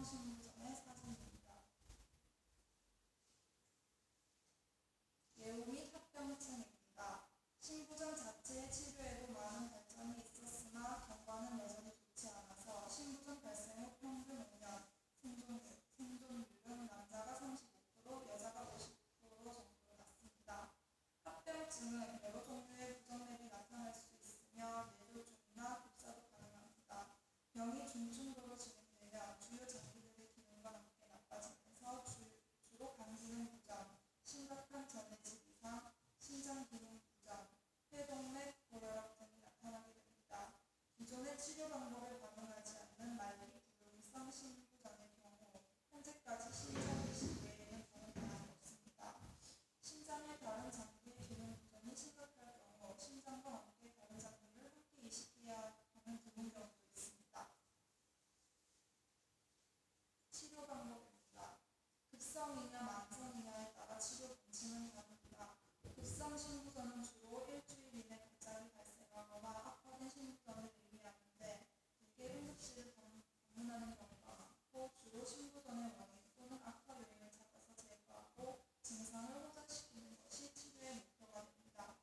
급성신부전의 사진입니다. 예후 및 합병증입니다. 신부전 자체의 치료에도 많은 발전이 있었으나 경과는 여전히 좋지 않아서 신부전 발생 후 평균 5년 생존율은 남자가 35%, 여자가 50% 정도로 낮습니다. 합병증은 여러 종류의 부정맥이 나타날 수 있으며 뇌졸중이나 급사도 가능합니다. 병이 중증도로 진행되면 주요 장기들의 기능과 함께 나빠지면서 주로 간 기능 부전, 심각한 전해질 이상, 심장 기능 부전, 폐동맥, 고혈압 등이 나타나게 됩니다. 기존의 치료 방법에 반응하지 않는 말기 불균성 신부전의 경우 현재까지 심장 이식 외에는 좋은 대안이 없습니다. 심장의 다른 장기의 기능 부전이 심각할 경우 심장과 함께 다른 장기를 함께 이식해야 하는 드문 경우도 있습니다. 치료 방법입니다. 급성이냐 만성이냐에 따라 치료 방침은 다릅니다. 급성 신부전은 주로 일주일 이내 갑자기 발생하거나 악화된 신부전을 의미하는데 대개 응급실을 방문하는 경우가 많고 주로 신부전의 원인 또는 악화 요인을 찾아서 제거하고 증상을 호전시키는 것이 치료의 목표가 됩니다.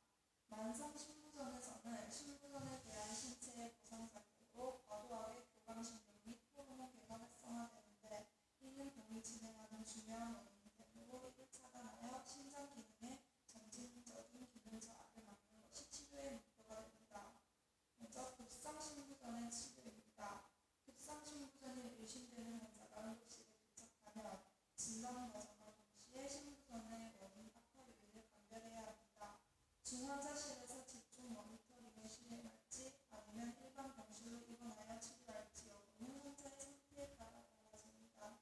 만성 신부전에서는 신부전에 대한 신체의 보상작용으로 과도하게 교감신경 및 호르몬 개가 활성화되는데 이는 병이 진행하는 중요한 원인으로 이를 차단하여 심장 기능의 점진적인 기능 저하를 막는 것이 치료의 목표가 됩니다. 먼저 급성신부전의 치료입니다. 급성신부전이 의심되는 환자가 응급실에 도착하면 진단 과정과 동시에 신부전의 원인 악화 요인을 감별해야 합니다. 중환자실에서 집중 모니터링을 시행할지 아니면 일반 병실로 입원하여 치료할지 여부는 환자의 상태에 따라 달라집니다.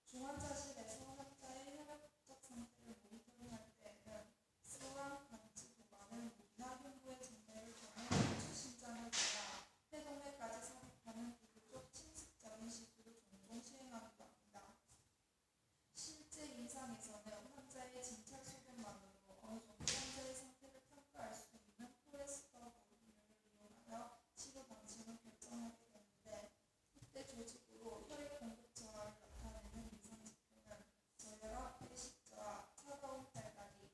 중환자실에서 환자의 혈압적 상태를 모니터링할 때에는 스완 방치 도관을 목이나 흉부의 증대를 통해 심장을 골라 폐동맥까지 삽입하는 비교적 침습적인 시술을 종종 시행하기도 합니다. 실제 임상에서는 환자의 진찰 소견만으로 어느 정도 환자의 상태를 평가할 수 있는 포레스터 보기를 이용하여 치료 방침을 결정하게 되는데 이때 조직으로 혈액 공급 저하를 나타내는 임상 지표는 저혈압, 의식 저하, 차가운 팔다리,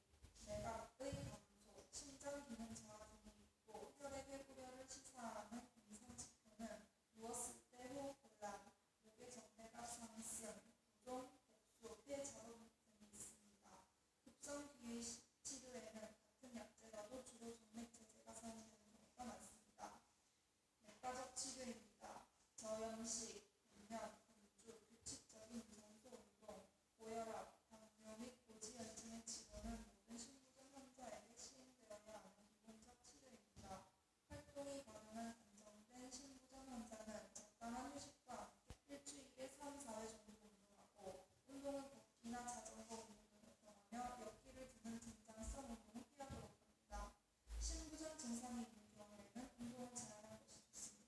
맥압의 감소, 심장 기능 저하 등이 있고 혈액의 우려를 시사하는 임상 지표는 누웠을 때 호흡 곤란, 목의 정맥압 상승, 부종, 복수, 폐 저림 등이 있습니다. 급성 기의 치료에는 같은 약제라도 주로 정맥제제가 사용되는 경우가 많습니다. 내과적 치료입니다. 저염식, 분면, 분주, 규칙적인 유산소 운동, 고혈압, 당뇨 및 고지혈증의 치료는 모든 신부전 환자에게 시행되어야 하는 기본적 치료입니다. 활동이 가능한 안정된 신부전 환자는 적당한 휴식과 함께 일주일에 3-4회 정도 운동하고 운동은 걷기나 자전거 운동 등을 통하며 역기를 드는 긴장성 운동을 피하도록 합니다. 신부전 증상이 있는 경우에는 운동을 제한하는 것이 좋습니다.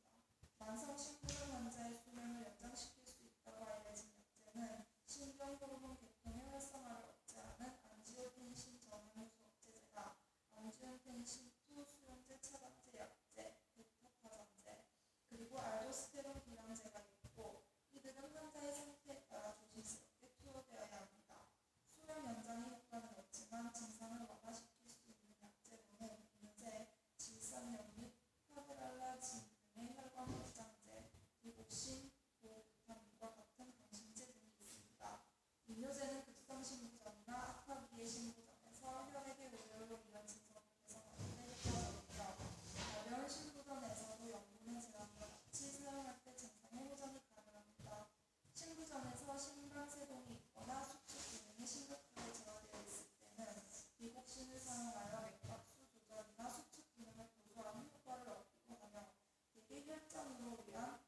만성 신부전 환자의 수명을 연장시킬 수 있다고 알려진 약제는 신경 호르몬 계통의 활성화를 억제하는 안지오텐신 저항효소 억제제가 안지오텐신 2 수용제 차단제 약제, 베타파전제, 그리고 알도스테론 비량제가 있고 이들은 환자의 상태에 따라 조심스럽게 투여되어야 합니다. 수명 연장의 효과는 없지만 증상을 완화시킬 수 있는 약제로는 인제, 질산염 및 파브랄라진 등의 혈관 확장제, 디옥신, 고부타민과 같은 강심제 등이 있습니다. 이뇨제는 급성신부전이나 악화기의 신부전에서 혈액의 오열로 인한 증상을 개선하는 데 효과적이며 가벼운 신부전에서도 영분의 제한과 같이 사용할 때 증상의 호전이 가능합니다. 신부전에서 심간세동이 있거나 수축 기능이 심각하게 저하되어 있을 때는 디옥신을 사용하여 맥박수 조절이나 수축 기능을 보조하는 효과를 얻기도 하며 대개 혈전으로 위한